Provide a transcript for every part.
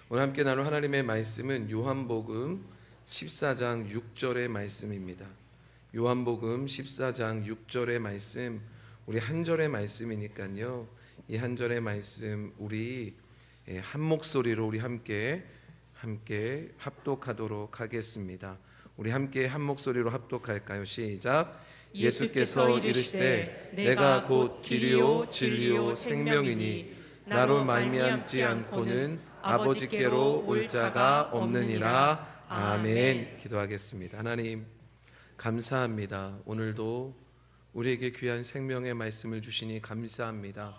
오늘 함께 나눌 하나님의 말씀은 요한복음 14장 6절의 말씀입니다. 요한복음 14장 6절의 말씀, 우리 한 절의 말씀이니까요. 이 한 절의 말씀 우리 한 목소리로 우리 함께 합독하도록 하겠습니다. 우리 함께 한 목소리로 합독할까요? 시작. 예수께서 이르시되 내가 곧 길이요 진리요 생명이니 나로 말미암지 않고는 아버지께로 올 자가 없느니라. 아멘. 기도하겠습니다. 하나님 감사합니다. 오늘도 우리에게 귀한 생명의 말씀을 주시니 감사합니다.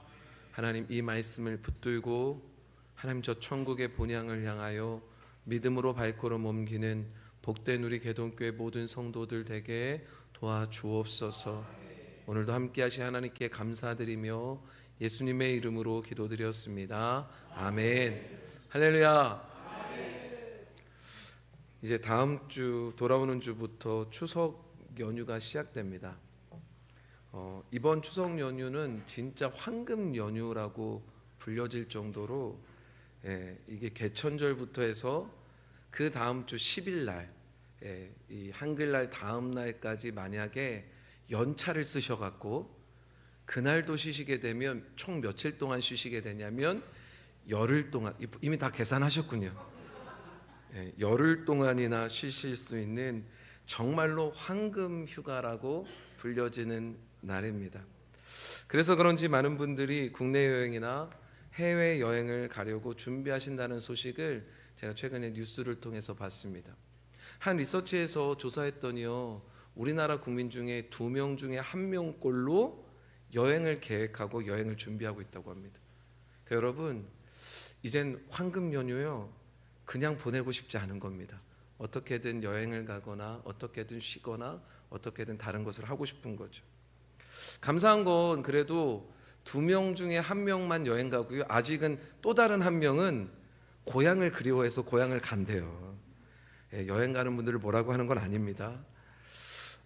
하나님 이 말씀을 붙들고 하나님 저 천국의 본향을 향하여 믿음으로 발걸음 옮기는 복된 우리 개동교회 모든 성도들 되게 도와주옵소서. 오늘도 함께 하신 하나님께 감사드리며 예수님의 이름으로 기도드렸습니다. 아멘. 할렐루야. 이제 다음 주 돌아오는 주부터 추석 연휴가 시작됩니다. 이번 추석 연휴는 진짜 황금 연휴라고 불려질 정도로 이게 개천절부터 해서 그 다음 주 10일 날, 이 한글날 다음 날까지 만약에 연차를 쓰셔갖고 그날도 쉬시게 되면 총 며칠 동안 쉬시게 되냐면 열흘 동안, 이미 다 계산하셨군요. 열흘 동안이나 쉬실 수 있는 정말로 황금 휴가라고 불려지는 날입니다. 그래서 그런지 많은 분들이 국내 여행이나 해외 여행을 가려고 준비하신다는 소식을 제가 최근에 뉴스를 통해서 봤습니다. 한 리서치에서 조사했더니요, 우리나라 국민 중에 2명 중에 1명꼴로 여행을 계획하고 여행을 준비하고 있다고 합니다. 그러니까 여러분, 이젠 황금 연휴요 그냥 보내고 싶지 않은 겁니다. 어떻게든 여행을 가거나 어떻게든 쉬거나 어떻게든 다른 것을 하고 싶은 거죠. 감사한 건 그래도 2명 중에 1명만 여행 가고요, 아직은 또 다른 1명은 고향을 그리워해서 고향을 간대요. 여행 가는 분들을 뭐라고 하는 건 아닙니다.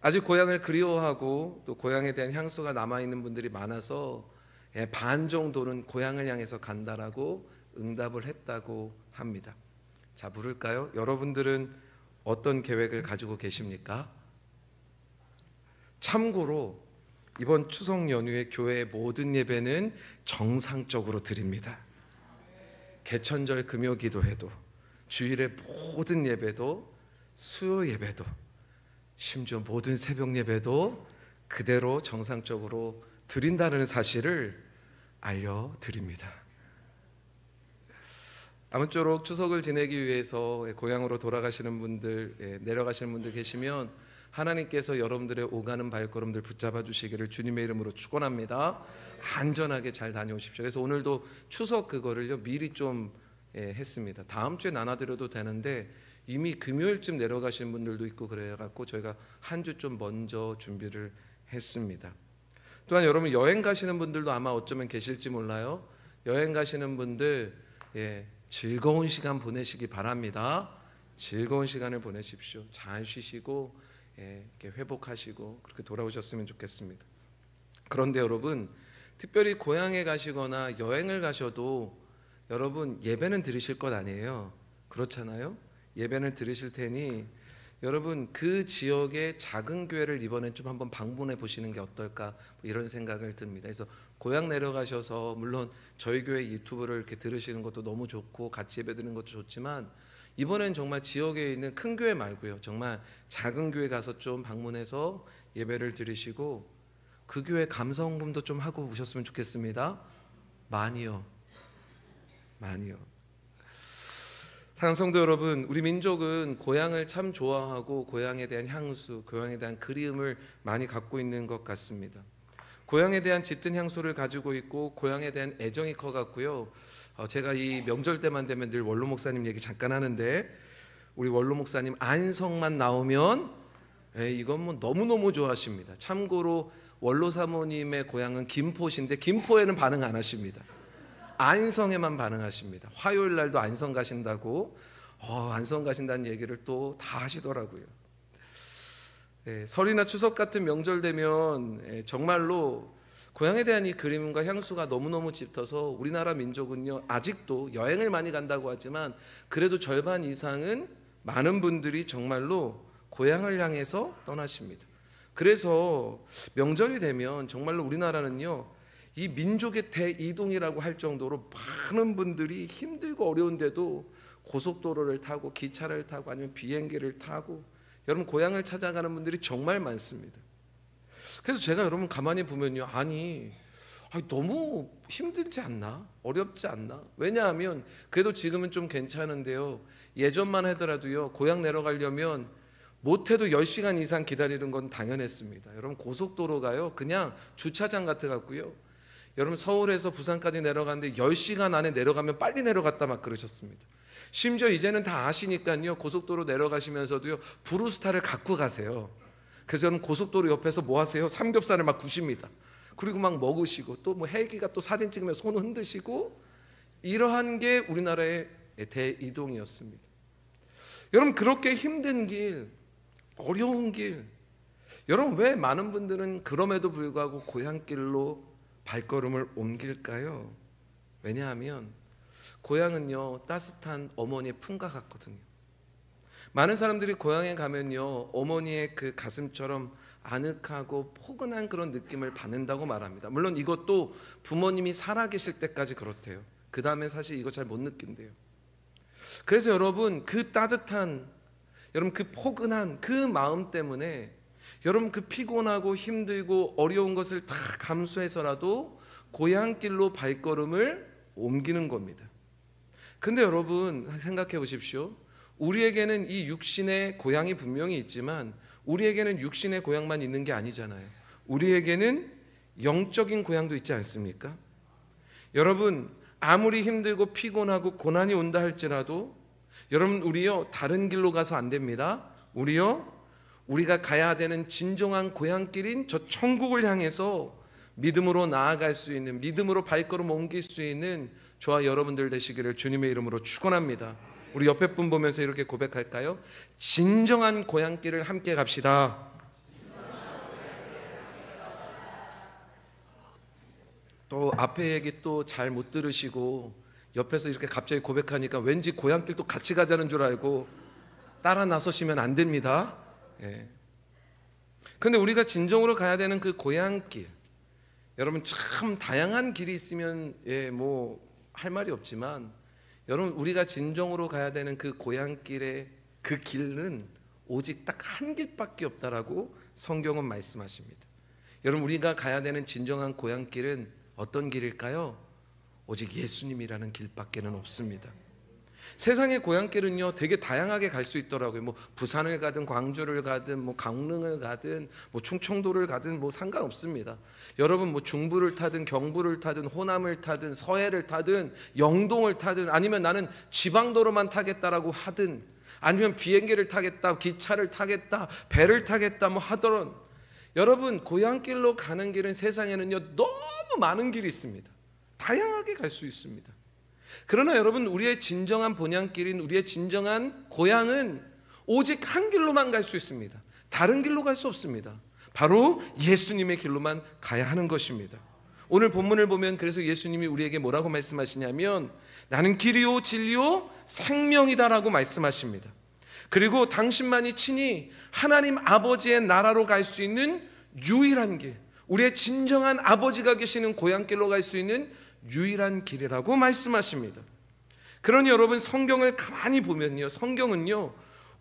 아직 고향을 그리워하고 또 고향에 대한 향수가 남아있는 분들이 많아서 반 정도는 고향을 향해서 간다라고 응답을 했다고 합니다. 자, 물을까요? 여러분들은 어떤 계획을 가지고 계십니까? 참고로 이번 추석 연휴에 교회의 모든 예배는 정상적으로 드립니다. 개천절 금요 기도회도, 주일의 모든 예배도, 수요 예배도, 심지어 모든 새벽 예배도 그대로 정상적으로 드린다는 사실을 알려드립니다. 아무쪼록 추석을 지내기 위해서 고향으로 돌아가시는 분들, 내려가시는 분들 계시면 하나님께서 여러분들의 오가는 발걸음들 붙잡아 주시기를 주님의 이름으로 축원합니다. 안전하게 잘 다녀오십시오. 그래서 오늘도 추석 그거를요 미리 좀 했습니다. 다음 주에 나눠드려도 되는데 이미 금요일쯤 내려가시는 분들도 있고 그래갖고 저희가 한 주 좀 먼저 준비를 했습니다. 또한 여러분 여행 가시는 분들도 아마 어쩌면 계실지 몰라요. 여행 가시는 분들 즐거운 시간 보내시기 바랍니다. 즐거운 시간을 보내십시오. 잘 쉬시고 이렇게 회복하시고 그렇게 돌아오셨으면 좋겠습니다. 그런데 여러분, 특별히 고향에 가시거나 여행을 가셔도 여러분 예배는 드리실 것 아니에요? 그렇잖아요? 예배는 드리실 테니 여러분 그 지역의 작은 교회를 이번엔 좀 한번 방문해 보시는 게 어떨까 이런 생각을 듭니다. 그래서 고향 내려가셔서 물론 저희 교회 유튜브를 이렇게 들으시는 것도 너무 좋고 같이 예배 드리는 것도 좋지만 이번엔 정말 지역에 있는 큰 교회 말고요, 정말 작은 교회 가서 좀 방문해서 예배를 드리시고 그 교회 감사헌금도 좀 하고 오셨으면 좋겠습니다. 많이요. 사랑하는 성도 여러분, 우리 민족은 고향을 참 좋아하고 고향에 대한 향수, 고향에 대한 그리움을 많이 갖고 있는 것 같습니다. 고향에 대한 짙은 향수를 가지고 있고 고향에 대한 애정이 커갖고요, 제가 이 명절 때만 되면 늘 원로 목사님 얘기 잠깐 하는데 우리 원로 목사님 안성만 나오면 이건 뭐 너무너무 좋아하십니다. 참고로 원로 사모님의 고향은 김포신데 김포에는 반응 안 하십니다. 안성에만 반응하십니다. 화요일 날도 안성 가신다고 안성 가신다는 얘기를 또 다 하시더라고요. 설이나 추석 같은 명절 되면 정말로 고향에 대한 이 그림과 향수가 너무너무 짙어서 우리나라 민족은요 아직도 여행을 많이 간다고 하지만 그래도 절반 이상은 많은 분들이 정말로 고향을 향해서 떠나십니다. 그래서 명절이 되면 정말로 우리나라는요 이 민족의 대이동이라고 할 정도로 많은 분들이 힘들고 어려운데도 고속도로를 타고 기차를 타고 아니면 비행기를 타고 여러분 고향을 찾아가는 분들이 정말 많습니다. 그래서 제가 여러분 가만히 보면요 아니 너무 힘들지 않나? 어렵지 않나? 왜냐하면 그래도 지금은 좀 괜찮은데요 예전만 하더라도요 고향 내려가려면 못해도 10시간 이상 기다리는 건 당연했습니다. 여러분 고속도로가요 그냥 주차장 같아 갖고요 여러분 서울에서 부산까지 내려가는데 10시간 안에 내려가면 빨리 내려갔다 막 그러셨습니다. 심지어 이제는 다 아시니까요 고속도로 내려가시면서도요 브루스타를 갖고 가세요. 그래서 여러분 고속도로 옆에서 뭐 하세요? 삼겹살을 막 구십니다. 그리고 막 먹으시고 또 뭐 헬기가 또 사진 찍으면 손 흔드시고 이러한 게 우리나라의 대이동이었습니다. 여러분 그렇게 힘든 길 어려운 길 여러분 왜 많은 분들은 그럼에도 불구하고 고향길로 발걸음을 옮길까요? 왜냐하면 고향은요 따뜻한 어머니의 품과 같거든요. 많은 사람들이 고향에 가면요 어머니의 그 가슴처럼 아늑하고 포근한 그런 느낌을 받는다고 말합니다. 물론 이것도 부모님이 살아계실 때까지 그렇대요. 그 다음에 사실 이거 잘 못 느낀대요. 그래서 여러분 그 따뜻한 여러분 그 포근한 그 마음 때문에 여러분 그 피곤하고 힘들고 어려운 것을 다 감수해서라도 고향길로 발걸음을 옮기는 겁니다. 근데 여러분 생각해 보십시오. 우리에게는 이 육신의 고향이 분명히 있지만 우리에게는 육신의 고향만 있는 게 아니잖아요. 우리에게는 영적인 고향도 있지 않습니까? 여러분 아무리 힘들고 피곤하고 고난이 온다 할지라도 여러분 우리요 다른 길로 가서 안 됩니다. 우리가 가야 되는 진정한 고향길인 저 천국을 향해서 믿음으로 나아갈 수 있는 믿음으로 발걸음 옮길 수 있는 저와 여러분들 되시기를 주님의 이름으로 축원합니다. 우리 옆에 분 보면서 이렇게 고백할까요? 진정한 고향길을 함께 갑시다. 또 앞에 얘기 또 잘 못 들으시고 옆에서 이렇게 갑자기 고백하니까 왠지 고향길 또 같이 가자는 줄 알고 따라 나서시면 안 됩니다. 예. 근데 우리가 진정으로 가야 되는 그 고향길 여러분 참 다양한 길이 있으면 뭐 할 말이 없지만 여러분 우리가 진정으로 가야 되는 그 고향길의 그 길은 오직 딱 한 길밖에 없다라고 성경은 말씀하십니다. 여러분 우리가 가야 되는 진정한 고향길은 어떤 길일까요? 오직 예수님이라는 길밖에는 없습니다. 세상의 고향길은요 되게 다양하게 갈 수 있더라고요. 뭐 부산을 가든 광주를 가든 뭐 강릉을 가든 뭐 충청도를 가든 뭐 상관없습니다. 여러분 뭐 중부를 타든 경부를 타든 호남을 타든 서해를 타든 영동을 타든 아니면 나는 지방도로만 타겠다라고 하든 아니면 비행기를 타겠다 기차를 타겠다 배를 타겠다 뭐 하더런 여러분 고향길로 가는 길은 세상에는요 너무 많은 길이 있습니다. 다양하게 갈 수 있습니다. 그러나 여러분 우리의 진정한 본향길인 우리의 진정한 고향은 오직 한 길로만 갈 수 있습니다. 다른 길로 갈 수 없습니다. 바로 예수님의 길로만 가야 하는 것입니다. 오늘 본문을 보면 그래서 예수님이 우리에게 뭐라고 말씀하시냐면 나는 길이요 진리요 생명이다라고 말씀하십니다. 그리고 당신만이 친히 하나님 아버지의 나라로 갈 수 있는 유일한 길 우리의 진정한 아버지가 계시는 고향길로 갈 수 있는 유일한 길이라고 말씀하십니다. 그러니 여러분 성경을 가만히 보면요 성경은요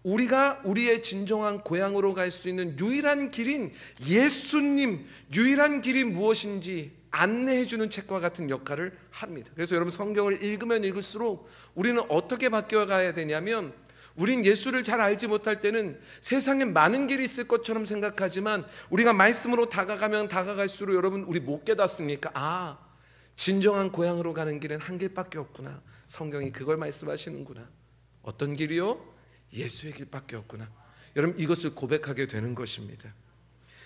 우리가 우리의 진정한 고향으로 갈 수 있는 유일한 길인 예수님 유일한 길이 무엇인지 안내해주는 책과 같은 역할을 합니다. 그래서 여러분 성경을 읽으면 읽을수록 우리는 어떻게 바뀌어가야 되냐면 우린 예수를 잘 알지 못할 때는 세상에 많은 길이 있을 것처럼 생각하지만 우리가 말씀으로 다가가면 다가갈수록 여러분 우리 못 깨닫습니까? 진정한 고향으로 가는 길은 한 길밖에 없구나. 성경이 그걸 말씀하시는구나. 어떤 길이요? 예수의 길밖에 없구나. 여러분 이것을 고백하게 되는 것입니다.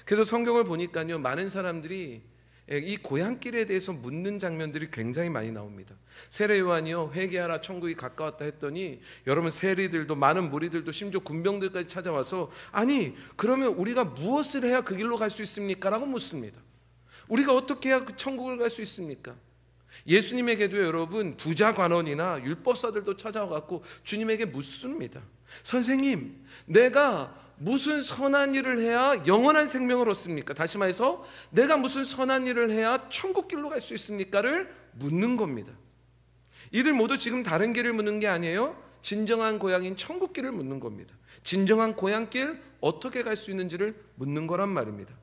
그래서 성경을 보니까요 많은 사람들이 이 고향길에 대해서 묻는 장면들이 굉장히 많이 나옵니다. 세례 요한이요 회개하라 천국이 가까웠다 했더니 여러분 세리들도 많은 무리들도 심지어 군병들까지 찾아와서 아니 그러면 우리가 무엇을 해야 그 길로 갈 수 있습니까? 라고 묻습니다. 우리가 어떻게 해야 그 천국을 갈 수 있습니까? 예수님에게도 여러분 부자 관원이나 율법사들도 찾아와 갖고 주님에게 묻습니다. 선생님, 내가 무슨 선한 일을 해야 영원한 생명을 얻습니까? 다시 말해서 내가 무슨 선한 일을 해야 천국 길로 갈 수 있습니까를 묻는 겁니다. 이들 모두 지금 다른 길을 묻는 게 아니에요. 진정한 고향인 천국 길을 묻는 겁니다. 진정한 고향길 어떻게 갈 수 있는지를 묻는 거란 말입니다.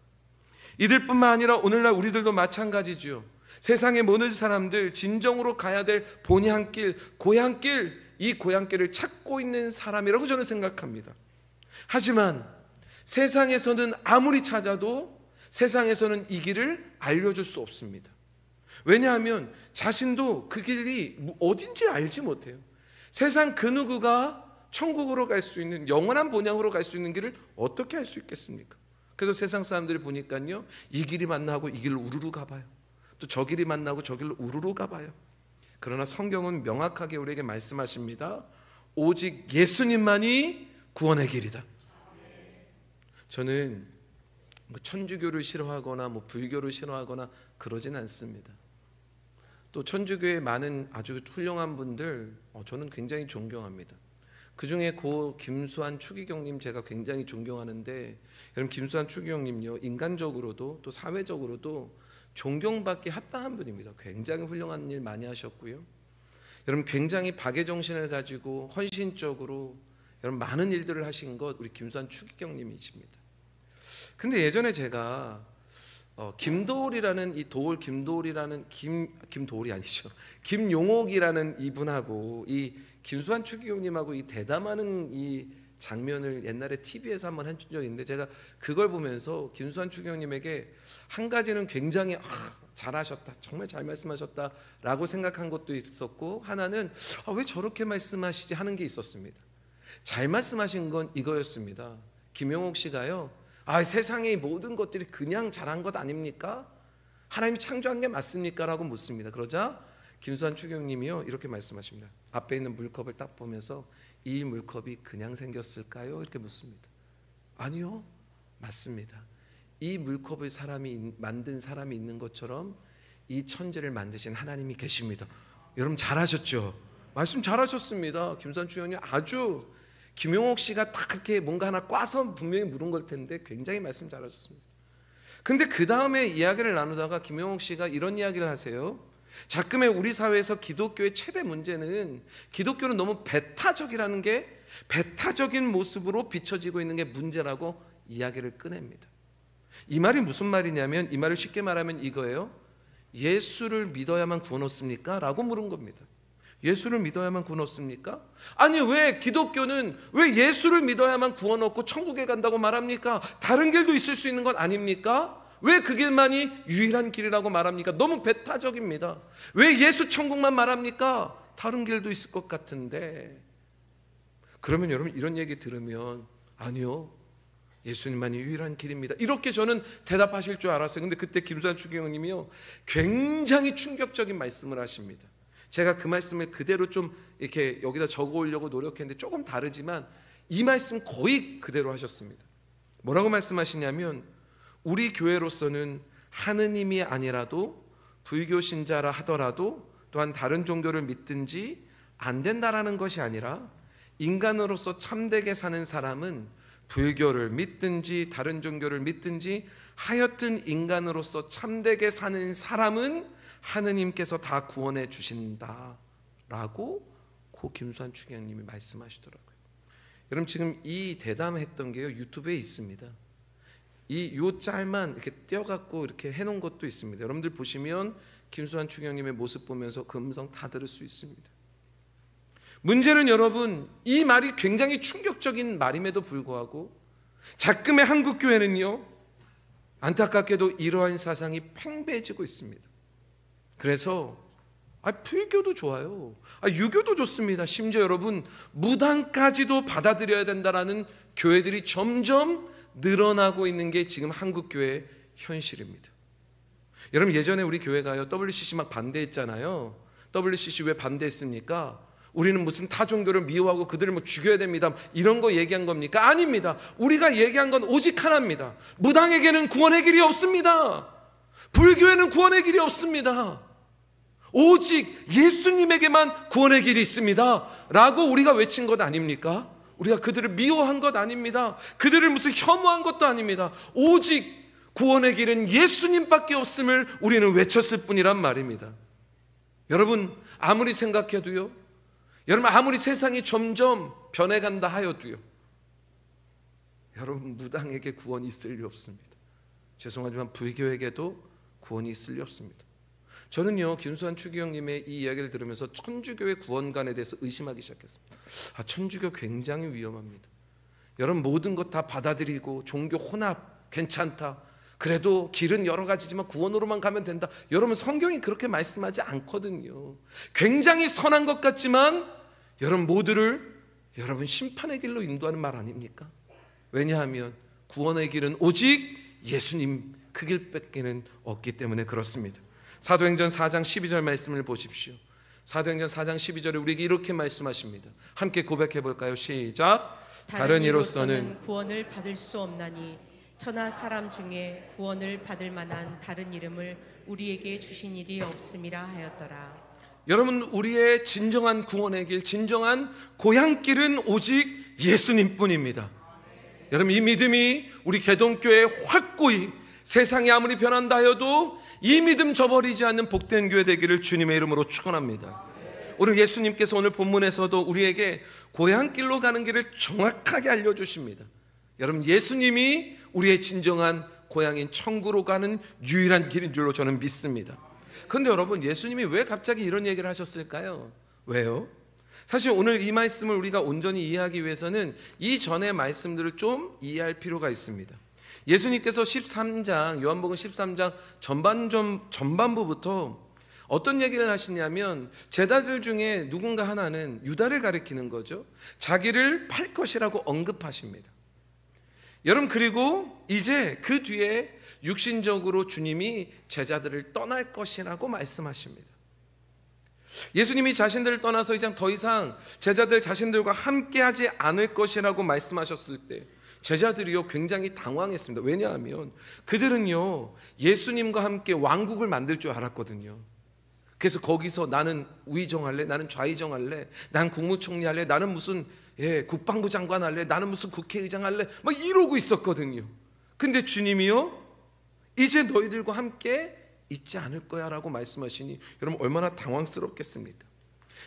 이들뿐만 아니라 오늘날 우리들도 마찬가지죠. 세상의 모든 사람들 진정으로 가야 될 본향길, 고향길, 이 고향길을 찾고 있는 사람이라고 저는 생각합니다. 하지만 세상에서는 아무리 찾아도 세상에서는 이 길을 알려줄 수 없습니다. 왜냐하면 자신도 그 길이 어딘지 알지 못해요. 세상 그 누구가 천국으로 갈 수 있는, 영원한 본향으로 갈 수 있는 길을 어떻게 알 수 있겠습니까? 그래서 세상 사람들이 보니까요, 이 길이 만나고 이 길로 우르르 가봐요. 또 저 길이 만나고 저 길로 우르르 가봐요. 그러나 성경은 명확하게 우리에게 말씀하십니다. 오직 예수님만이 구원의 길이다. 저는 천주교를 싫어하거나 불교를 싫어하거나 그러진 않습니다. 또 천주교의 많은 아주 훌륭한 분들 저는 굉장히 존경합니다. 그 중에 고 김수환 추기경님 제가 굉장히 존경하는데, 여러분 김수환 추기경님요, 인간적으로도 또 사회적으로도 존경받기 합당한 분입니다. 굉장히 훌륭한 일 많이 하셨고요. 여러분 굉장히 박애 정신을 가지고 헌신적으로 여러분 많은 일들을 하신 것 우리 김수환 추기경님이십니다. 근데 예전에 제가 김도울이라는 이 도울 김도울이라는 김도울이 아니죠. 김용옥이라는 이분하고 이 김수환 추기경님하고 이 대담하는 이 장면을 옛날에 TV에서 한번 해준 적이 있는데, 제가 그걸 보면서 김수환 추기경님에게 한 가지는 굉장히 잘하셨다, 정말 잘 말씀하셨다라고 생각한 것도 있었고, 하나는 왜 저렇게 말씀하시지 하는 게 있었습니다. 잘 말씀하신 건 이거였습니다. 김용옥 씨가요, 세상의 모든 것들이 그냥 잘한 것 아닙니까? 하나님이 창조한 게 맞습니까? 라고 묻습니다. 그러자 김수환 추기경님이요 이렇게 말씀하십니다. 앞에 있는 물컵을 딱 보면서 이 물컵이 그냥 생겼을까요? 이렇게 묻습니다. 아니요, 맞습니다. 이 물컵을 만든 사람이 있는 것처럼 이 천지를 만드신 하나님이 계십니다. 여러분 잘하셨죠? 말씀 잘하셨습니다. 김수환 추기경님 아주, 김용옥 씨가 딱 그렇게 뭔가 하나 꽈서 분명히 물은 걸 텐데 굉장히 말씀 잘하셨습니다. 근데 그 다음에 이야기를 나누다가 김용옥 씨가 이런 이야기를 하세요. 자꾸만 우리 사회에서 기독교의 최대 문제는 기독교는 너무 배타적이라는 게, 배타적인 모습으로 비춰지고 있는 게 문제라고 이야기를 꺼냅니다. 이 말이 무슨 말이냐면, 이 말을 쉽게 말하면 이거예요. 예수를 믿어야만 구원 얻습니까? 라고 물은 겁니다. 예수를 믿어야만 구원 얻습니까? 아니 왜 기독교는 왜 예수를 믿어야만 구원 얻고 천국에 간다고 말합니까? 다른 길도 있을 수 있는 것 아닙니까? 왜 그 길만이 유일한 길이라고 말합니까? 너무 배타적입니다. 왜 예수 천국만 말합니까? 다른 길도 있을 것 같은데. 그러면 여러분 이런 얘기 들으면 아니요, 예수님만이 유일한 길입니다, 이렇게 저는 대답하실 줄 알았어요. 근데 그때 김수환 추기경님이요 굉장히 충격적인 말씀을 하십니다. 제가 그 말씀을 그대로 좀 이렇게 여기다 적어 오려고 노력했는데 조금 다르지만 이 말씀 거의 그대로 하셨습니다. 뭐라고 말씀하시냐면, 우리 교회로서는 하느님이 아니라도 불교 신자라 하더라도 또한 다른 종교를 믿든지 안 된다라는 것이 아니라, 인간으로서 참되게 사는 사람은 불교를 믿든지 다른 종교를 믿든지 하여튼 인간으로서 참되게 사는 사람은 하느님께서 다 구원해 주신다라고 고 김수환 추기경님이 말씀하시더라고요. 여러분 지금 이 대담했던 게요 유튜브에 있습니다. 요 짤만 이렇게 떼어갖고 이렇게 해놓은 것도 있습니다. 여러분들 보시면 김수환 추기경님의 모습 보면서 그 음성 다 들을 수 있습니다. 문제는 여러분, 이 말이 굉장히 충격적인 말임에도 불구하고 자금의 한국교회는요 안타깝게도 이러한 사상이 팽배해지고 있습니다. 그래서 불교도 좋아요, 유교도 좋습니다, 심지어 여러분 무당까지도 받아들여야 된다라는 교회들이 점점 늘어나고 있는 게 지금 한국교회의 현실입니다. 여러분 예전에 우리 교회가요 WCC 막 반대했잖아요. WCC 왜 반대했습니까? 우리는 무슨 타 종교를 미워하고 그들을 죽여야 됩니다, 이런 거 얘기한 겁니까? 아닙니다. 우리가 얘기한 건 오직 하나입니다. 무당에게는 구원의 길이 없습니다. 불교에는 구원의 길이 없습니다. 오직 예수님에게만 구원의 길이 있습니다 라고 우리가 외친 것 아닙니까? 우리가 그들을 미워한 것 아닙니다. 그들을 무슨 혐오한 것도 아닙니다. 오직 구원의 길은 예수님밖에 없음을 우리는 외쳤을 뿐이란 말입니다. 여러분 아무리 생각해도요, 여러분 아무리 세상이 점점 변해간다 하여도요, 여러분 무당에게 구원이 있을 리 없습니다. 죄송하지만 불교에게도 구원이 있을 리 없습니다. 저는요 김수환 추기경님의 이 이야기를 들으면서 천주교의 구원관에 대해서 의심하기 시작했습니다. 천주교 굉장히 위험합니다. 여러분 모든 것 다 받아들이고 종교 혼합 괜찮다, 그래도 길은 여러 가지지만 구원으로만 가면 된다. 여러분 성경이 그렇게 말씀하지 않거든요. 굉장히 선한 것 같지만 여러분 모두를 여러분 심판의 길로 인도하는 말 아닙니까? 왜냐하면 구원의 길은 오직 예수님 그 길밖에는 없기 때문에 그렇습니다. 사도행전 4장 12절 말씀을 보십시오. 사도행전 4장 12절에 우리에게 이렇게 말씀하십니다. 함께 고백해 볼까요? 시작. 다른 이로서는 구원을 받을 수 없나니 천하 사람 중에 구원을 받을 만한 다른 이름을 우리에게 주신 일이 없음이라 하였더라. 여러분 우리의 진정한 구원의 길, 진정한 고향길은 오직 예수님뿐입니다. 여러분 이 믿음이 우리 개동교회에 확고히, 세상이 아무리 변한다 하여도 이 믿음 저버리지 않는 복된 교회 되기를 주님의 이름으로 축원합니다. 오늘 예수님께서 오늘 본문에서도 우리에게 고향길로 가는 길을 정확하게 알려주십니다. 여러분 예수님이 우리의 진정한 고향인 천국으로 가는 유일한 길인 줄로 저는 믿습니다. 그런데 여러분 예수님이 왜 갑자기 이런 얘기를 하셨을까요? 왜요? 사실 오늘 이 말씀을 우리가 온전히 이해하기 위해서는 이전의 말씀들을 좀 이해할 필요가 있습니다. 예수님께서 13장 요한복음 13장 전반부부터 어떤 얘기를 하시냐면 제자들 중에 누군가 하나는 유다를 가리키는 거죠. 자기를 팔 것이라고 언급하십니다. 여러분 그리고 이제 그 뒤에 육신적으로 주님이 제자들을 떠날 것이라고 말씀하십니다. 예수님이 자신들을 떠나서 이제 더 이상 제자들 자신들과 함께하지 않을 것이라고 말씀하셨을 때 제자들이요 굉장히 당황했습니다. 왜냐하면 그들은요 예수님과 함께 왕국을 만들 줄 알았거든요. 그래서 거기서 나는 우의정할래, 나는 좌의정할래, 난 국무총리 할래, 나는 무슨 국방부 장관 할래, 나는 무슨 국회의장 할래, 막 이러고 있었거든요. 근데 주님이요 이제 너희들과 함께 있지 않을 거야 라고 말씀하시니 여러분 얼마나 당황스럽겠습니까?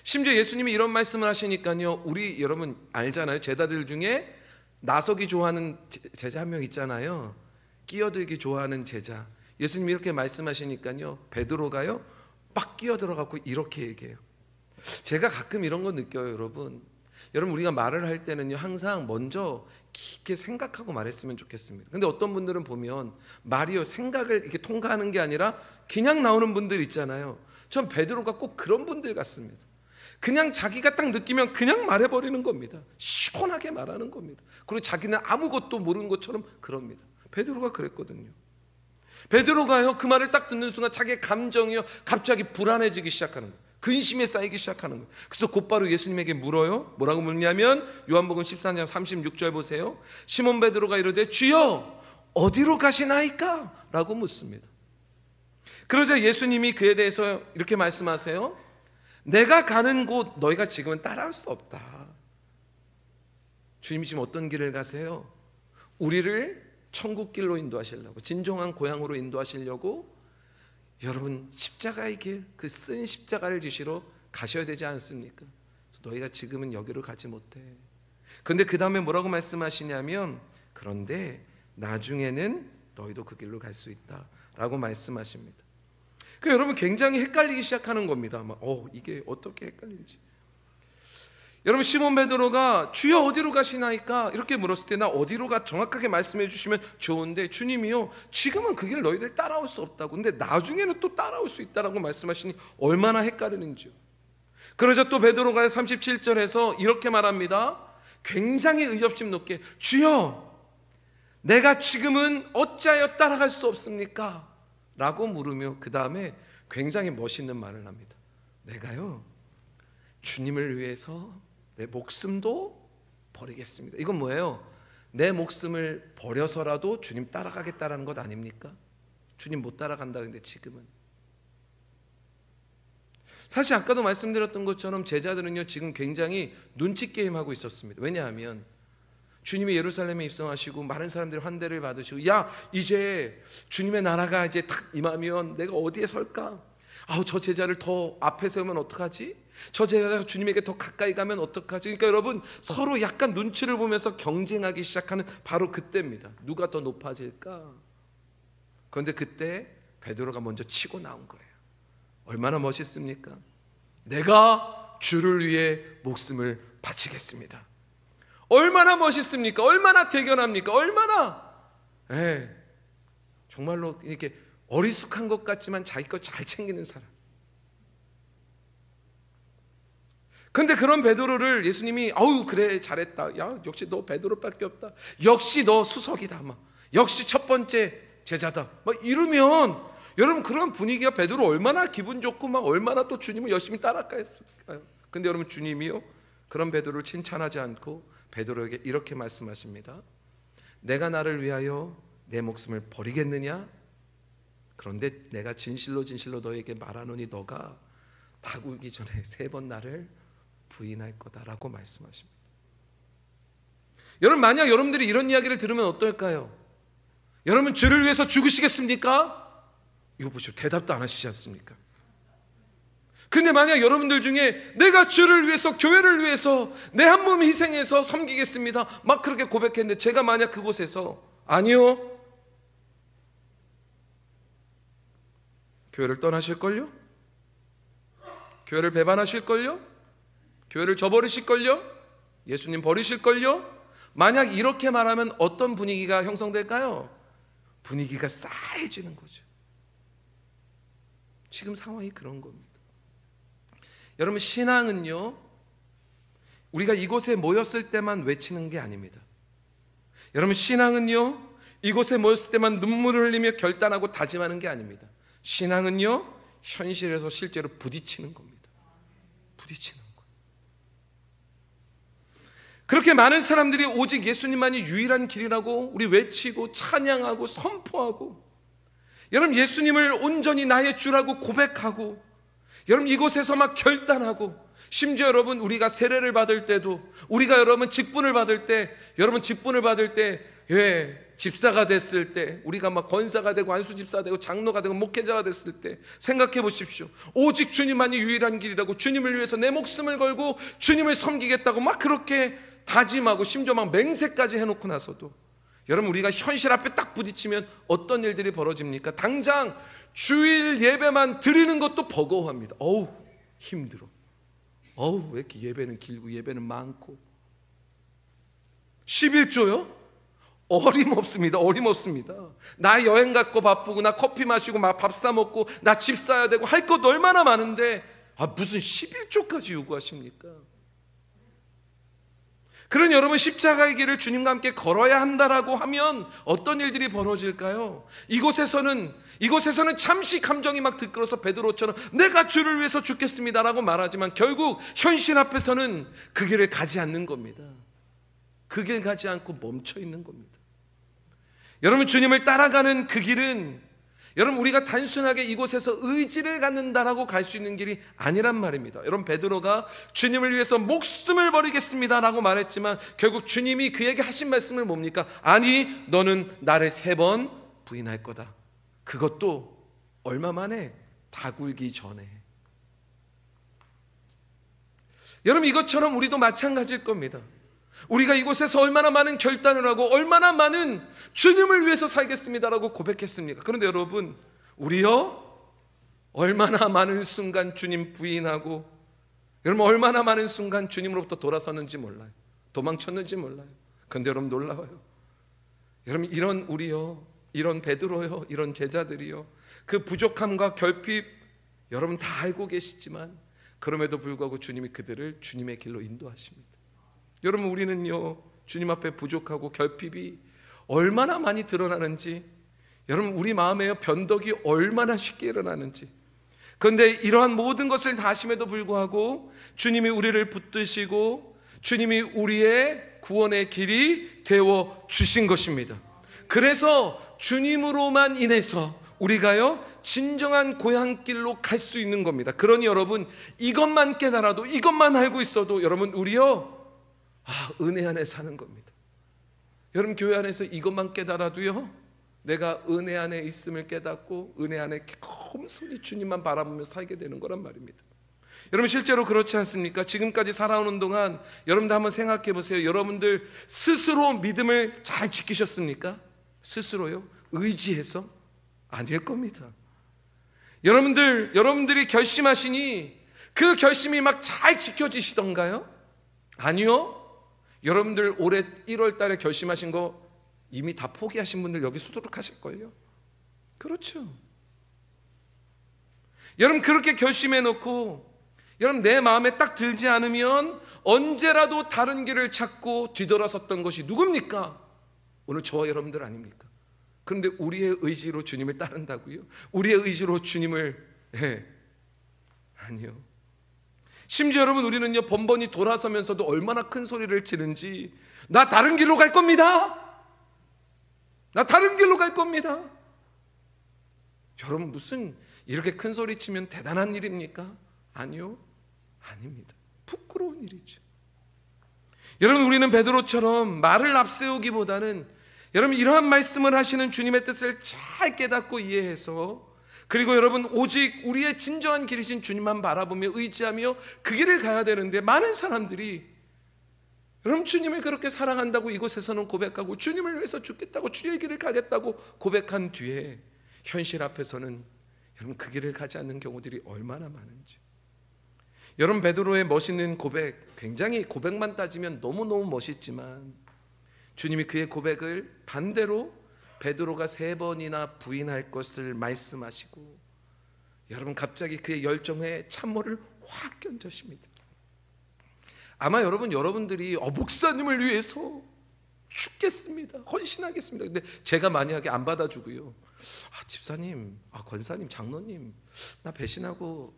심지어 예수님이 이런 말씀을 하시니까요 우리 여러분 알잖아요. 제자들 중에 나서기 좋아하는 제자 한 명 있잖아요. 끼어들기 좋아하는 제자. 예수님이 이렇게 말씀하시니까요 베드로가요 빡 끼어들어가고 이렇게 얘기해요. 제가 가끔 이런 거 느껴요. 여러분 우리가 말을 할 때는요 항상 먼저 깊게 생각하고 말했으면 좋겠습니다. 근데 어떤 분들은 보면 말이요 생각을 이렇게 통과하는 게 아니라 그냥 나오는 분들 있잖아요. 전 베드로가 꼭 그런 분들 같습니다. 그냥 자기가 딱 느끼면 그냥 말해버리는 겁니다. 시원하게 말하는 겁니다. 그리고 자기는 아무것도 모르는 것처럼 그럽니다. 베드로가 그랬거든요. 베드로가요 그 말을 딱 듣는 순간 자기의 감정이요 갑자기 불안해지기 시작하는 거예요. 근심에 쌓이기 시작하는 거예요. 그래서 곧바로 예수님에게 물어요. 뭐라고 묻냐면 요한복음 14장 36절 보세요. 시몬 베드로가 이르되 주여 어디로 가시나이까? 라고 묻습니다. 그러자 예수님이 그에 대해서 이렇게 말씀하세요. 내가 가는 곳 너희가 지금은 따라올 수 없다. 주님이 지금 어떤 길을 가세요? 우리를 천국길로 인도하시려고, 진정한 고향으로 인도하시려고 여러분 십자가의 길, 그 쓴 십자가를 지시러 가셔야 되지 않습니까? 너희가 지금은 여기로 가지 못해. 그런데 그 다음에 뭐라고 말씀하시냐면 그런데 나중에는 너희도 그 길로 갈 수 있다 라고 말씀하십니다. 그러니까 여러분 굉장히 헷갈리기 시작하는 겁니다. 이게 어떻게 헷갈리는지. 여러분 시몬 베드로가 주여 어디로 가시나이까 이렇게 물었을 때 나 어디로 가 정확하게 말씀해 주시면 좋은데 주님이요 지금은 그 길 너희들 따라올 수 없다고, 근데 나중에는 또 따라올 수 있다라고 말씀하시니 얼마나 헷갈리는지요. 그러자 또 베드로가 37절에서 이렇게 말합니다. 굉장히 의협심 높게 주여 내가 지금은 어찌하여 따라갈 수 없습니까? 라고 물으며 그 다음에 굉장히 멋있는 말을 합니다. 내가요 주님을 위해서 내 목숨도 버리겠습니다. 이건 뭐예요? 내 목숨을 버려서라도 주님 따라가겠다라는 것 아닙니까? 주님 못 따라간다. 근데 지금은 사실 아까도 말씀드렸던 것처럼 제자들은요 지금 굉장히 눈치 게임하고 있었습니다. 왜냐하면 주님이 예루살렘에 입성하시고 많은 사람들이 환대를 받으시고, 야 이제 주님의 나라가 이제 딱 임하면 내가 어디에 설까? 아우 저 제자를 더 앞에 세우면 어떡하지? 저 제자가 주님에게 더 가까이 가면 어떡하지? 그러니까 여러분 서로 약간 눈치를 보면서 경쟁하기 시작하는 바로 그때입니다. 누가 더 높아질까? 그런데 그때 베드로가 먼저 치고 나온 거예요. 얼마나 멋있습니까? 내가 주를 위해 목숨을 바치겠습니다. 얼마나 멋있습니까? 얼마나 대견합니까? 얼마나 정말로 이렇게 어리숙한 것 같지만 자기 것 잘 챙기는 사람. 근데 그런 베드로를 예수님이 아우 그래 잘했다. 야 역시 너 베드로밖에 없다. 역시 너 수석이다. 막 역시 첫 번째 제자다. 막 이러면 여러분 그런 분위기가 베드로 얼마나 기분 좋고 막 얼마나 또 주님을 열심히 따라갔을까요? 근데 여러분 주님이요 그런 베드로를 칭찬하지 않고 베드로에게 이렇게 말씀하십니다. 내가 나를 위하여 내 목숨을 버리겠느냐? 그런데 내가 진실로 진실로 너에게 말하노니 너가 다구기 전에 3번 나를 부인할 거다라고 말씀하십니다. 여러분 만약 여러분들이 이런 이야기를 들으면 어떨까요? 여러분 주를 위해서 죽으시겠습니까? 이거 보시오. 대답도 안 하시지 않습니까? 근데 만약 여러분들 중에 내가 주를 위해서 교회를 위해서 내 한 몸 희생해서 섬기겠습니다 막 그렇게 고백했는데 제가 만약 그곳에서 아니요 교회를 떠나실걸요? 교회를 배반하실걸요? 교회를 저버리실걸요? 예수님 버리실걸요? 만약 이렇게 말하면 어떤 분위기가 형성될까요? 분위기가 싸해지는 거죠. 지금 상황이 그런 겁니다. 여러분 신앙은요 우리가 이곳에 모였을 때만 외치는 게 아닙니다. 여러분 신앙은요 이곳에 모였을 때만 눈물을 흘리며 결단하고 다짐하는 게 아닙니다. 신앙은요 현실에서 실제로 부딪히는 겁니다. 부딪히는 거예요. 그렇게 많은 사람들이 오직 예수님만이 유일한 길이라고 우리 외치고 찬양하고 선포하고, 여러분 예수님을 온전히 나의 주라고 고백하고, 여러분 이곳에서 막 결단하고, 심지어 여러분 우리가 세례를 받을 때도, 우리가 여러분 직분을 받을 때, 여러분 직분을 받을 때, 집사가 됐을 때, 우리가 막 권사가 되고 안수집사가 되고 장로가 되고 목회자가 됐을 때 생각해 보십시오. 오직 주님만이 유일한 길이라고, 주님을 위해서 내 목숨을 걸고 주님을 섬기겠다고 막 그렇게 다짐하고 심지어 막 맹세까지 해놓고 나서도 여러분 우리가 현실 앞에 딱 부딪히면 어떤 일들이 벌어집니까? 당장 주일 예배만 드리는 것도 버거워합니다. 어우 힘들어. 어우 왜 이렇게 예배는 길고 예배는 많고. 11조요? 어림없습니다. 어림없습니다. 나 여행 갔고 바쁘고, 나 커피 마시고 막 밥 사 먹고, 나 집 사야 되고 할 것 얼마나 많은데 무슨 11조까지 요구하십니까? 그런 여러분 십자가의 길을 주님과 함께 걸어야 한다라고 하면 어떤 일들이 벌어질까요? 이곳에서는 잠시 감정이 막 들끓어서 베드로처럼 내가 주를 위해서 죽겠습니다라고 말하지만 결국 현실 앞에서는 그 길을 가지 않는 겁니다. 그 길 가지 않고 멈춰 있는 겁니다. 여러분 주님을 따라가는 그 길은 여러분 우리가 단순하게 이곳에서 의지를 갖는다라고 갈 수 있는 길이 아니란 말입니다. 여러분 베드로가 주님을 위해서 목숨을 버리겠습니다라고 말했지만 결국 주님이 그에게 하신 말씀은 뭡니까? 아니 너는 나를 3번 부인할 거다. 그것도 얼마 만에? 다 굴기 전에. 여러분 이것처럼 우리도 마찬가지일 겁니다. 우리가 이곳에서 얼마나 많은 결단을 하고 얼마나 많은 주님을 위해서 살겠습니다라고 고백했습니까? 그런데 여러분 우리요 얼마나 많은 순간 주님 부인하고, 여러분 얼마나 많은 순간 주님으로부터 돌아섰는지 몰라요. 도망쳤는지 몰라요. 그런데 여러분 놀라워요. 여러분 이런 우리요, 이런 베드로요, 이런 제자들이요, 그 부족함과 결핍 여러분 다 알고 계시지만 그럼에도 불구하고 주님이 그들을 주님의 길로 인도하십니다. 여러분 우리는요 주님 앞에 부족하고 결핍이 얼마나 많이 드러나는지, 여러분 우리 마음에요 변덕이 얼마나 쉽게 일어나는지. 그런데 이러한 모든 것을 다 하심에도 불구하고 주님이 우리를 붙드시고 주님이 우리의 구원의 길이 되어 주신 것입니다. 그래서 주님으로만 인해서 우리가요 진정한 고향길로 갈 수 있는 겁니다. 그러니 여러분, 이것만 깨달아도, 이것만 알고 있어도 여러분, 우리요 은혜 안에 사는 겁니다. 여러분, 교회 안에서 이것만 깨달아도요, 내가 은혜 안에 있음을 깨닫고 은혜 안에 겸손히 주님만 바라보며 살게 되는 거란 말입니다. 여러분, 실제로 그렇지 않습니까? 지금까지 살아오는 동안 여러분들 한번 생각해 보세요. 여러분들 스스로 믿음을 잘 지키셨습니까? 스스로요? 의지해서? 아닐 겁니다. 여러분들이 결심하시니 그 결심이 막 잘 지켜지시던가요? 아니요. 여러분들 올해 1월 달에 결심하신 거 이미 다 포기하신 분들 여기 수두룩하실걸요? 그렇죠. 여러분, 그렇게 결심해 놓고 여러분 내 마음에 딱 들지 않으면 언제라도 다른 길을 찾고 뒤돌아섰던 것이 누굽니까? 오늘 저와 여러분들 아닙니까? 그런데 우리의 의지로 주님을 따른다고요? 우리의 의지로 주님을 아니요. 심지어 여러분, 우리는요 번번이 돌아서면서도 얼마나 큰 소리를 치는지, 나 다른 길로 갈 겁니다. 나 다른 길로 갈 겁니다. 여러분, 무슨 이렇게 큰 소리 치면 대단한 일입니까? 아니요, 아닙니다. 부끄러운 일이죠. 여러분, 우리는 베드로처럼 말을 앞세우기보다는 여러분 이러한 말씀을 하시는 주님의 뜻을 잘 깨닫고 이해해서, 그리고 여러분 오직 우리의 진정한 길이신 주님만 바라보며 의지하며 그 길을 가야 되는데, 많은 사람들이 여러분 주님을 그렇게 사랑한다고 이곳에서는 고백하고 주님을 위해서 죽겠다고 주의 길을 가겠다고 고백한 뒤에 현실 앞에서는 여러분 그 길을 가지 않는 경우들이 얼마나 많은지. 여러분, 베드로의 멋있는 고백, 굉장히 고백만 따지면 너무너무 멋있지만 주님이 그의 고백을 반대로 베드로가 3번이나 부인할 것을 말씀하시고, 여러분 갑자기 그의 열정에 찬물을 확 끼얹으십니다. 아마 여러분들이 목사님을 위해서 죽겠습니다, 헌신하겠습니다. 근데 제가 만약에 안 받아주고요, 집사님, 권사님, 장로님, 나 배신하고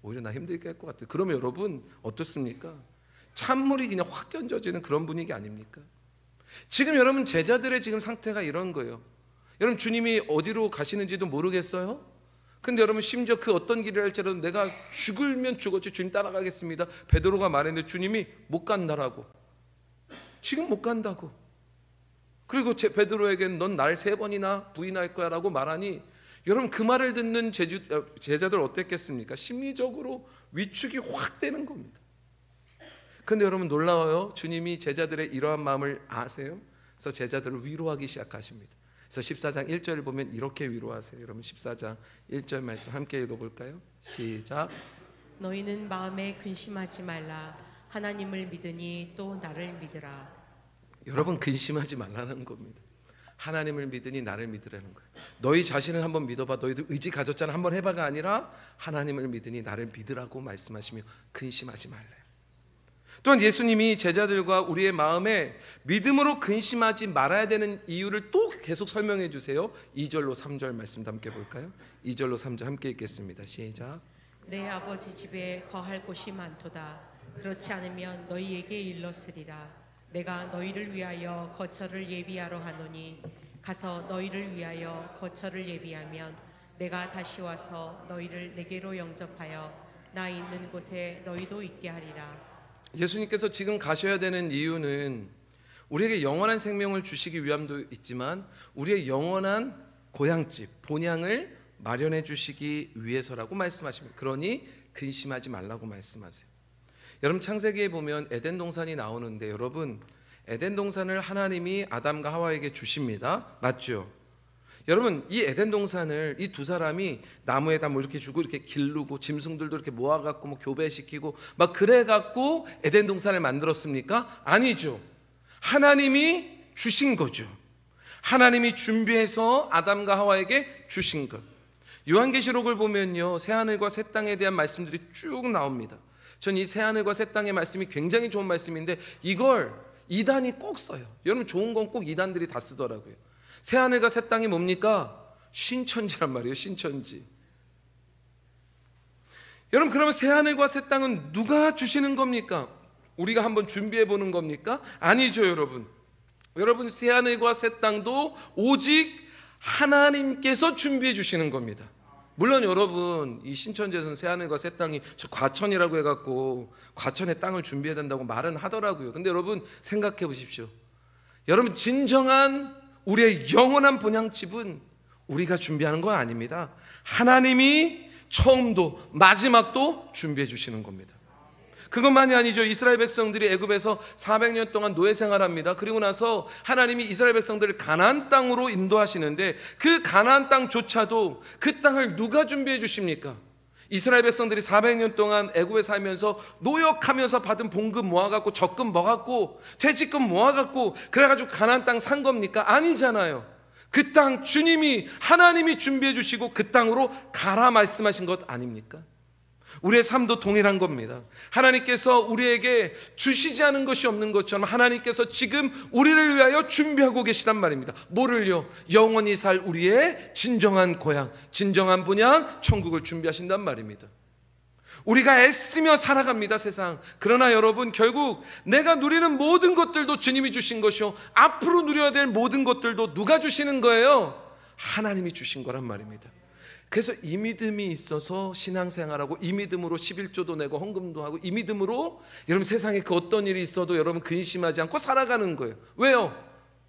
오히려 나 힘들게 할 것 같아요. 그러면 여러분 어떻습니까? 찬물이 그냥 확 끼얹어지는 그런 분위기 아닙니까? 지금 여러분 제자들의 지금 상태가 이런 거예요. 여러분, 주님이 어디로 가시는지도 모르겠어요? 근데 여러분 심지어 그 어떤 길을 할지라도 내가 죽으면 죽었지 주님 따라가겠습니다, 베드로가 말했는데 주님이 못 간다라고, 지금 못 간다고. 그리고 베드로에게는 넌 날 3번이나 부인할 거야 라고 말하니, 여러분 그 말을 듣는 제자들 어땠겠습니까? 심리적으로 위축이 확 되는 겁니다. 근데 여러분 놀라워요. 주님이 제자들의 이러한 마음을 아세요? 그래서 제자들을 위로하기 시작하십니다. 그래서 14장 1절을 보면 이렇게 위로하세요. 여러분 14장 1절 말씀 함께 읽어볼까요? 시작. 너희는 마음에 근심하지 말라. 하나님을 믿으니 또 나를 믿으라. 여러분, 근심하지 말라는 겁니다. 하나님을 믿으니 나를 믿으라는 거예요. 너희 자신을 한번 믿어봐. 너희들 의지 가졌잖아, 한번 해봐가 아니라 하나님을 믿으니 나를 믿으라고 말씀하시며 근심하지 말래요. 또한 예수님이 제자들과 우리의 마음에 믿음으로 근심하지 말아야 되는 이유를 또 계속 설명해 주세요. 2절로 3절 말씀 함께 볼까요? 2절로 3절 함께 읽겠습니다. 시작. 내 아버지 집에 거할 곳이 많도다. 그렇지 않으면 너희에게 일렀으리라. 내가 너희를 위하여 거처를 예비하러 가노니 가서 너희를 위하여 거처를 예비하면 내가 다시 와서 너희를 내게로 영접하여 나 있는 곳에 너희도 있게 하리라. 예수님께서 지금 가셔야 되는 이유는 우리에게 영원한 생명을 주시기 위함도 있지만 우리의 영원한 고향집, 본향을 마련해 주시기 위해서라고 말씀하십니다. 그러니 근심하지 말라고 말씀하세요. 여러분, 창세기에 보면 에덴 동산이 나오는데, 여러분 에덴 동산을 하나님이 아담과 하와에게 주십니다. 맞죠? 여러분, 이 에덴 동산을 이 두 사람이 나무에다 뭐 이렇게 주고 이렇게 기르고 짐승들도 이렇게 모아갖고 뭐 교배시키고 막 그래갖고 에덴 동산을 만들었습니까? 아니죠. 하나님이 주신 거죠. 하나님이 준비해서 아담과 하와에게 주신 것. 요한계시록을 보면요, 새하늘과 새 땅에 대한 말씀들이 쭉 나옵니다. 전 이 새하늘과 새 땅의 말씀이 굉장히 좋은 말씀인데 이걸 이단이 꼭 써요. 여러분, 좋은 건 꼭 이단들이 다 쓰더라고요. 새하늘과 새 땅이 뭡니까? 신천지란 말이에요. 신천지. 여러분, 그러면 새하늘과 새 땅은 누가 주시는 겁니까? 우리가 한번 준비해 보는 겁니까? 아니죠, 여러분. 여러분, 새하늘과 새 땅도 오직 하나님께서 준비해 주시는 겁니다. 물론 여러분, 이 신천지에서는 새하늘과 새 땅이 저 과천이라고 해갖고 과천의 땅을 준비해야 된다고 말은 하더라고요. 근데 여러분 생각해 보십시오. 여러분, 진정한 우리의 영원한 본향집은 우리가 준비하는 거 아닙니다. 하나님이 처음도 마지막도 준비해 주시는 겁니다. 그것만이 아니죠. 이스라엘 백성들이 애굽에서 400년 동안 노예 생활합니다. 그리고 나서 하나님이 이스라엘 백성들을 가나안 땅으로 인도하시는데 그 가나안 땅조차도 그 땅을 누가 준비해 주십니까? 이스라엘 백성들이 400년 동안 애굽에 살면서 노역하면서 받은 봉급 모아갖고 적금 모아갖고 퇴직금 모아갖고 그래가지고 가나안 땅 산 겁니까? 아니잖아요. 그 땅 주님이 하나님이 준비해 주시고 그 땅으로 가라 말씀하신 것 아닙니까? 우리의 삶도 동일한 겁니다. 하나님께서 우리에게 주시지 않은 것이 없는 것처럼 하나님께서 지금 우리를 위하여 준비하고 계시단 말입니다. 뭐를요? 영원히 살 우리의 진정한 고향, 진정한 본향, 천국을 준비하신단 말입니다. 우리가 애쓰며 살아갑니다, 세상. 그러나 여러분, 결국 내가 누리는 모든 것들도 주님이 주신 것이요, 앞으로 누려야 될 모든 것들도 누가 주시는 거예요? 하나님이 주신 거란 말입니다. 그래서 이 믿음이 있어서 신앙생활하고, 이 믿음으로 11조도 내고 헌금도 하고, 이 믿음으로 여러분 세상에 그 어떤 일이 있어도 여러분 근심하지 않고 살아가는 거예요. 왜요?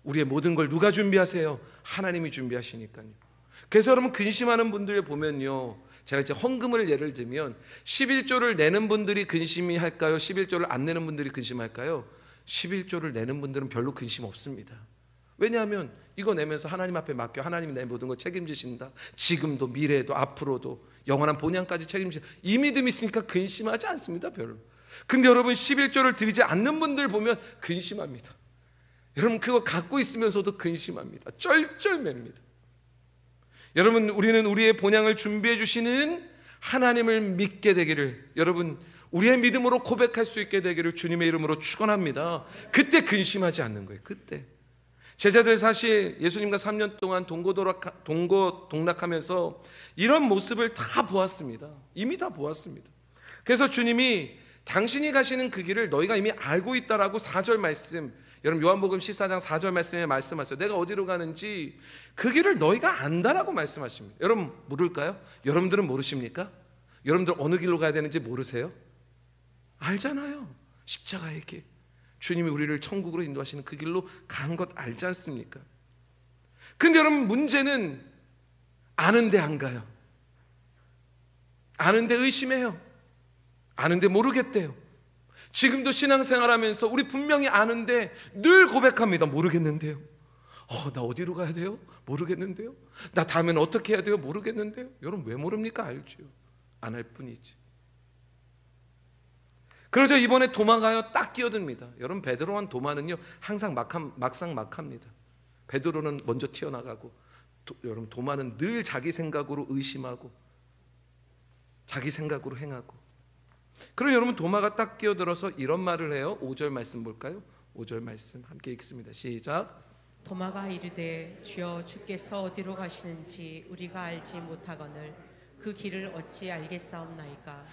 우리의 모든 걸 누가 준비하세요? 하나님이 준비하시니까요. 그래서 여러분 근심하는 분들 보면요, 제가 이제 헌금을 예를 들면 11조를 내는 분들이 근심이 할까요? 11조를 안 내는 분들이 근심할까요? 11조를 내는 분들은 별로 근심 없습니다. 왜냐하면 이거 내면서 하나님 앞에 맡겨 하나님이 내 모든 걸 책임지신다. 지금도 미래에도 앞으로도 영원한 본향까지 책임지신다. 이 믿음이 있으니까 근심하지 않습니다, 별로. 근데 여러분 11조를 드리지 않는 분들 보면 근심합니다. 여러분 그거 갖고 있으면서도 근심합니다. 쩔쩔맵니다. 여러분, 우리는 우리의 본향을 준비해 주시는 하나님을 믿게 되기를, 여러분 우리의 믿음으로 고백할 수 있게 되기를 주님의 이름으로 축원합니다. 그때 근심하지 않는 거예요. 그때 제자들 사실 예수님과 3년 동안 동고동락하면서 이런 모습을 다 보았습니다. 이미 다 보았습니다. 그래서 주님이 당신이 가시는 그 길을 너희가 이미 알고 있다라고 4절 말씀, 여러분 요한복음 14장 4절 말씀에 말씀하세요. 내가 어디로 가는지 그 길을 너희가 안다라고 말씀하십니다. 여러분 모를까요? 여러분들은 모르십니까? 여러분들 어느 길로 가야 되는지 모르세요? 알잖아요. 십자가의 길, 주님이 우리를 천국으로 인도하시는 그 길로 간 것 알지 않습니까? 근데 여러분 문제는 아는데 안 가요. 아는데 의심해요. 아는데 모르겠대요. 지금도 신앙생활하면서 우리 분명히 아는데 늘 고백합니다. 모르겠는데요. 나 어디로 가야 돼요? 모르겠는데요. 나 다음엔 어떻게 해야 돼요? 모르겠는데요. 여러분 왜 모릅니까? 알죠. 안 할 뿐이지. 그러자 이번에 도마가요 딱 끼어듭니다. 여러분 베드로와 도마는요 항상 막상막합니다. 베드로는 먼저 튀어나가고 여러분 도마는 늘 자기 생각으로 의심하고 자기 생각으로 행하고. 그럼 여러분 도마가 딱 끼어들어서 이런 말을 해요. 5절 말씀 볼까요? 5절 말씀 함께 읽습니다. 시작. 도마가 이르되 주여 주께서 어디로 가시는지 우리가 알지 못하거늘 그 길을 어찌 알겠사옵나이까.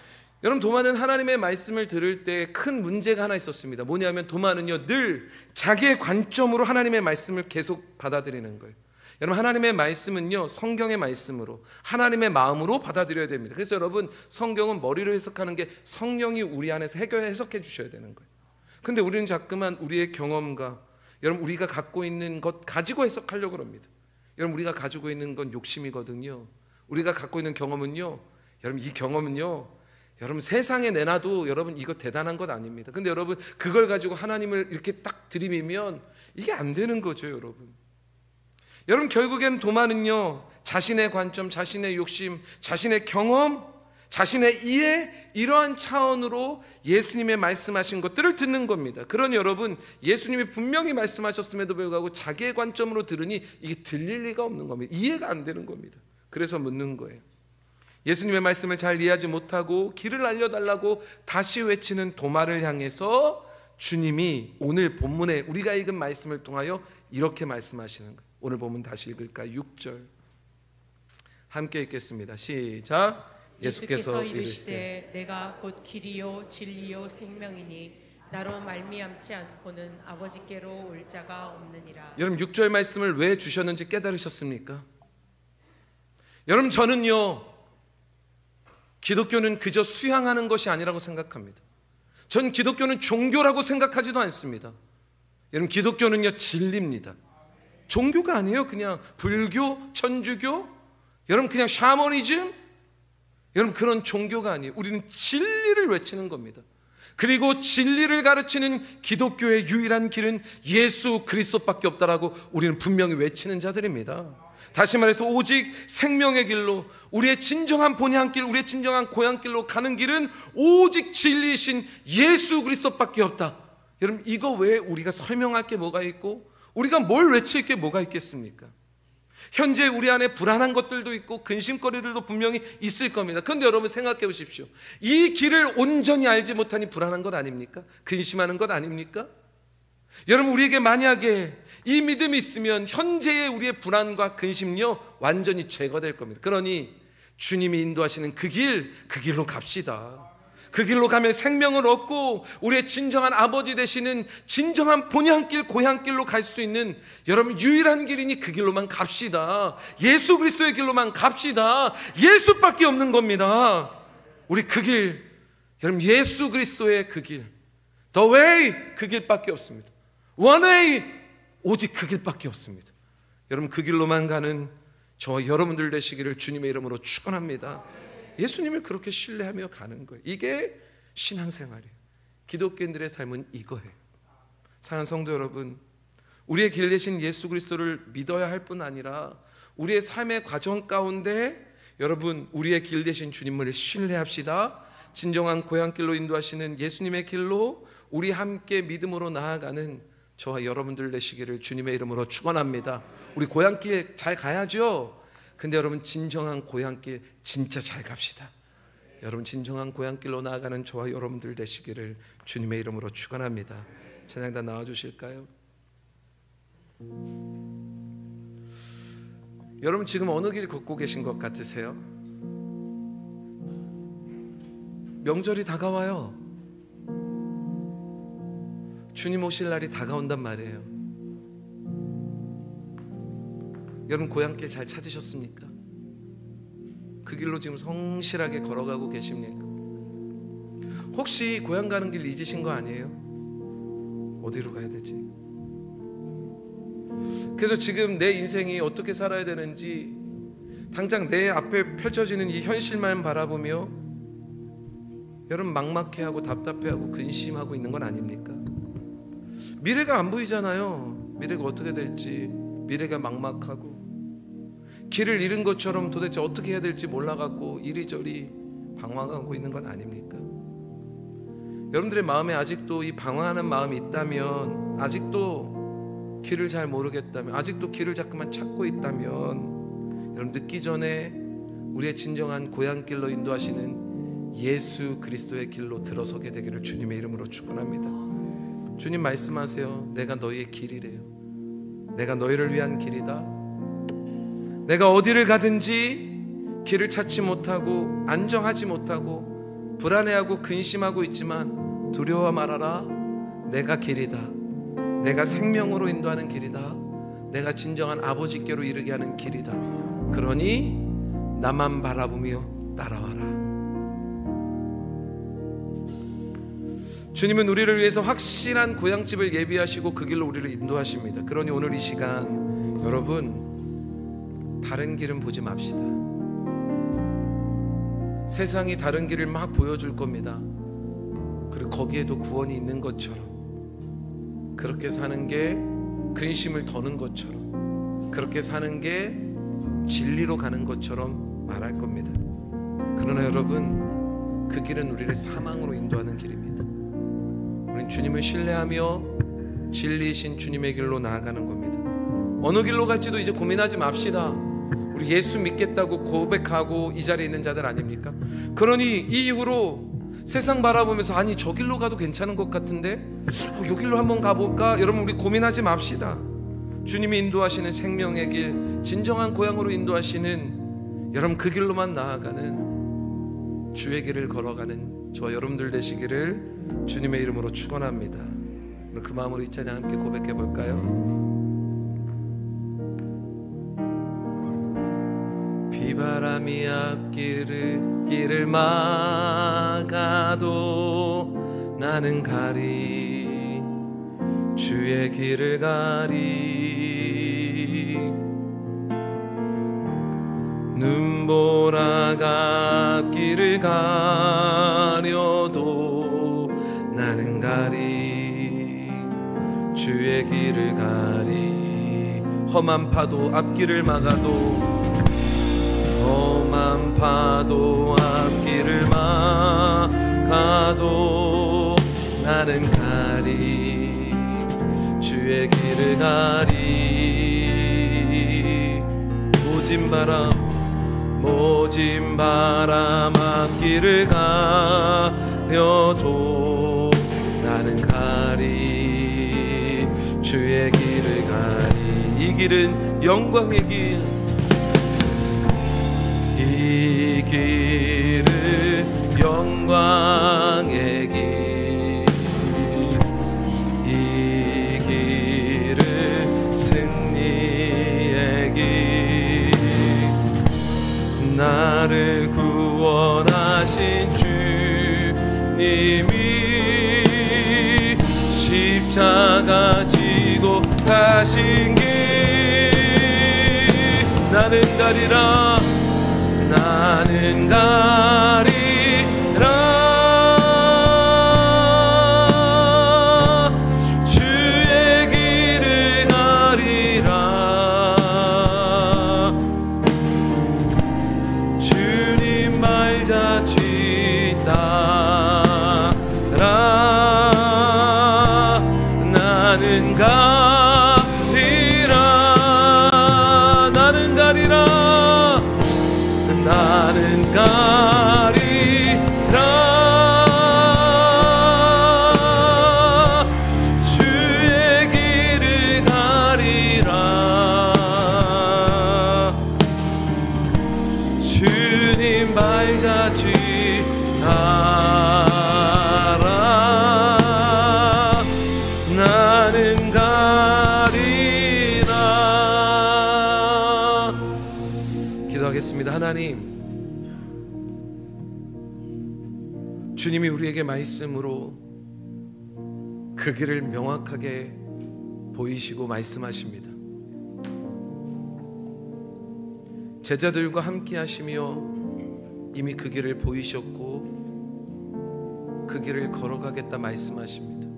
여러분 도마는 하나님의 말씀을 들을 때 큰 문제가 하나 있었습니다. 뭐냐면 도마는요 늘 자기의 관점으로 하나님의 말씀을 계속 받아들이는 거예요. 여러분 하나님의 말씀은요 성경의 말씀으로 하나님의 마음으로 받아들여야 됩니다. 그래서 여러분 성경은 머리로 해석하는 게 성령이 우리 안에서 해석해 주셔야 되는 거예요. 근데 우리는 자꾸만 우리의 경험과 여러분 우리가 갖고 있는 것 가지고 해석하려고 합니다. 여러분 우리가 가지고 있는 건 욕심이거든요. 우리가 갖고 있는 경험은요, 여러분 이 경험은요, 여러분 세상에 내놔도 여러분 이거 대단한 것 아닙니다. 근데 여러분 그걸 가지고 하나님을 이렇게 딱 들이밀면 이게 안 되는 거죠, 여러분. 여러분 결국엔 도마는요 자신의 관점, 자신의 욕심, 자신의 경험, 자신의 이해, 이러한 차원으로 예수님의 말씀하신 것들을 듣는 겁니다. 그러니 여러분 예수님이 분명히 말씀하셨음에도 불구하고 자기의 관점으로 들으니 이게 들릴 리가 없는 겁니다. 이해가 안 되는 겁니다. 그래서 묻는 거예요. 예수님의 말씀을 잘 이해하지 못하고 길을 알려달라고 다시 외치는 도마를 향해서 주님이 오늘 본문에 우리가 읽은 말씀을 통하여 이렇게 말씀하시는 거예요. 오늘 본문 다시 읽을까요? 6절 함께 읽겠습니다. 시작. 예수께서 이르시되 내가 곧 길이요 진리요 생명이니 나로 말미암지 않고는 아버지께로 올 자가 없느니라. 여러분 6절 말씀을 왜 주셨는지 깨달으셨습니까? 여러분, 저는요, 기독교는 그저 수양하는 것이 아니라고 생각합니다. 전 기독교는 종교라고 생각하지도 않습니다. 여러분, 기독교는요, 진리입니다. 종교가 아니에요. 그냥 불교, 천주교, 여러분 그냥 샤머니즘, 여러분 그런 종교가 아니에요. 우리는 진리를 외치는 겁니다. 그리고 진리를 가르치는 기독교의 유일한 길은 예수 그리스도밖에 없다라고 우리는 분명히 외치는 자들입니다. 다시 말해서 오직 생명의 길로, 우리의 진정한 본향길, 우리의 진정한 고향길로 가는 길은 오직 진리이신 예수 그리스도밖에 없다. 여러분, 이거 외에 우리가 설명할 게 뭐가 있고 우리가 뭘 외칠 게 뭐가 있겠습니까? 현재 우리 안에 불안한 것들도 있고 근심거리들도 분명히 있을 겁니다. 그런데 여러분 생각해 보십시오. 이 길을 온전히 알지 못하니 불안한 것 아닙니까? 근심하는 것 아닙니까? 여러분, 우리에게 만약에 이 믿음이 있으면 현재의 우리의 불안과 근심요 완전히 제거될 겁니다. 그러니 주님이 인도하시는 그 길로 갑시다. 그 길로 가면 생명을 얻고 우리의 진정한 아버지 되시는 진정한 본향길, 고향길로 갈 수 있는 여러분 유일한 길이니 그 길로만 갑시다. 예수 그리스도의 길로만 갑시다. 예수밖에 없는 겁니다. 우리 그 길, 여러분 예수 그리스도의 그 길, The way, 그 길밖에 없습니다. One way, 오직 그 길밖에 없습니다. 여러분 그 길로만 가는 저와 여러분들 되시기를 주님의 이름으로 축원합니다. 예수님을 그렇게 신뢰하며 가는 거예요. 이게 신앙생활이에요. 기독교인들의 삶은 이거예요. 사랑하는 성도 여러분, 우리의 길 대신 예수 그리스도를 믿어야 할 뿐 아니라 우리의 삶의 과정 가운데 여러분 우리의 길 대신 주님을 신뢰합시다. 진정한 고향길로 인도하시는 예수님의 길로 우리 함께 믿음으로 나아가는 저와 여러분들 되시기를 주님의 이름으로 축원합니다. 우리 고향길 잘 가야죠. 근데 여러분 진정한 고향길 진짜 잘 갑시다. 여러분 진정한 고향길로 나아가는 저와 여러분들 되시기를 주님의 이름으로 축원합니다. 찬양단 나와주실까요? 여러분 지금 어느 길 걷고 계신 것 같으세요? 명절이 다가와요. 주님 오실 날이 다가온단 말이에요. 여러분 고향길 잘 찾으셨습니까? 그 길로 지금 성실하게 걸어가고 계십니까? 혹시 고향 가는 길 잊으신 거 아니에요? 어디로 가야 되지? 그래서 지금 내 인생이 어떻게 살아야 되는지 당장 내 앞에 펼쳐지는 이 현실만 바라보며 여러분 막막해하고 답답해하고 근심하고 있는 건 아닙니까? 미래가 안 보이잖아요. 미래가 어떻게 될지, 미래가 막막하고 길을 잃은 것처럼 도대체 어떻게 해야 될지 몰라갖고 이리저리 방황하고 있는 건 아닙니까? 여러분들의 마음에 아직도 이 방황하는 마음이 있다면, 아직도 길을 잘 모르겠다면, 아직도 길을 자꾸만 찾고 있다면 여러분 늦기 전에 우리의 진정한 고향길로 인도하시는 예수 그리스도의 길로 들어서게 되기를 주님의 이름으로 축원합니다. 주님 말씀하세요. 내가 너희의 길이래요. 내가 너희를 위한 길이다. 내가 어디를 가든지 길을 찾지 못하고 안정하지 못하고 불안해하고 근심하고 있지만 두려워 말아라. 내가 길이다. 내가 생명으로 인도하는 길이다. 내가 진정한 아버지께로 이르게 하는 길이다. 그러니 나만 바라보며 따라와라. 주님은 우리를 위해서 확실한 고향집을 예비하시고 그 길로 우리를 인도하십니다. 그러니 오늘 이 시간 여러분 다른 길은 보지 맙시다. 세상이 다른 길을 막 보여줄 겁니다. 그리고 거기에도 구원이 있는 것처럼, 그렇게 사는 게 근심을 더는 것처럼, 그렇게 사는 게 진리로 가는 것처럼 말할 겁니다. 그러나 여러분 그 길은 우리를 사망으로 인도하는 길입니다. 우리는 주님을 신뢰하며 진리이신 주님의 길로 나아가는 겁니다. 어느 길로 갈지도 이제 고민하지 맙시다. 우리 예수 믿겠다고 고백하고 이 자리에 있는 자들 아닙니까? 그러니 이 이후로 세상 바라보면서 아니 저 길로 가도 괜찮은 것 같은데 요 길로 한번 가볼까? 여러분 우리 고민하지 맙시다. 주님이 인도하시는 생명의 길, 진정한 고향으로 인도하시는 여러분 그 길로만 나아가는 주의 길을 걸어가는 저와 여러분들 되시기를 주님의 이름으로 축원합니다. 그 마음으로 이 찬양 함께 고백해 볼까요? 비 비바람이 앞길을 길을 막아도 나는 가리 주의 길을 가리 눈보라가 앞길을 가려도 나는 가리 주의 길을 가리 험한 파도 앞길을 막아도 험한 파도 앞길을 막아도 나는 가리 주의 길을 가리 모진 바람 앞길을 가려도 나는 가리 주의 길을 가리 이 길은 영광의 길 이 길은 영광의 길 이 길은 승리의 길 나를 구원하신 주님이 십자가 지고 가신 길 나는 가리라 나는 가리라 주의 길을 가리라 주님 말자취 따라 나는 가리라 나는 가리라 나는 가리라 주의 길을 가리라 주님 발자취 따라 나는 가리라 기도하겠습니다. 하나님 주님이 우리에게 말씀으로 그 길을 명확하게 보이시고 말씀하십니다. 제자들과 함께 하시며 이미 그 길을 보이셨고 그 길을 걸어가겠다 말씀하십니다.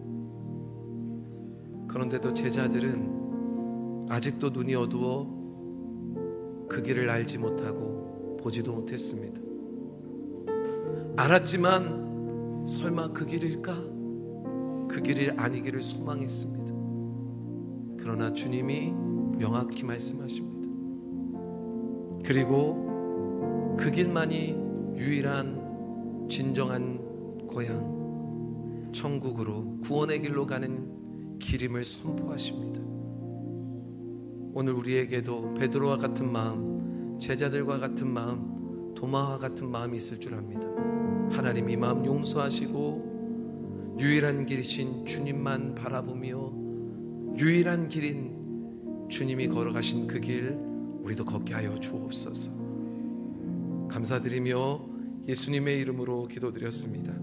그런데도 제자들은 아직도 눈이 어두워 그 길을 알지 못하고 보지도 못했습니다. 알았지만 설마 그 길일까? 그 길이 아니기를 소망했습니다. 그러나 주님이 명확히 말씀하십니다. 그리고 그 길만이 유일한 진정한 고향 천국으로 구원의 길로 가는 길임을 선포하십니다. 오늘 우리에게도 베드로와 같은 마음, 제자들과 같은 마음, 도마와 같은 마음이 있을 줄 압니다. 하나님 이 마음 용서하시고 유일한 길이신 주님만 바라보며 유일한 길인 주님이 걸어가신 그 길 우리도 걷게 하여 주옵소서. 감사드리며 예수님의 이름으로 기도드렸습니다.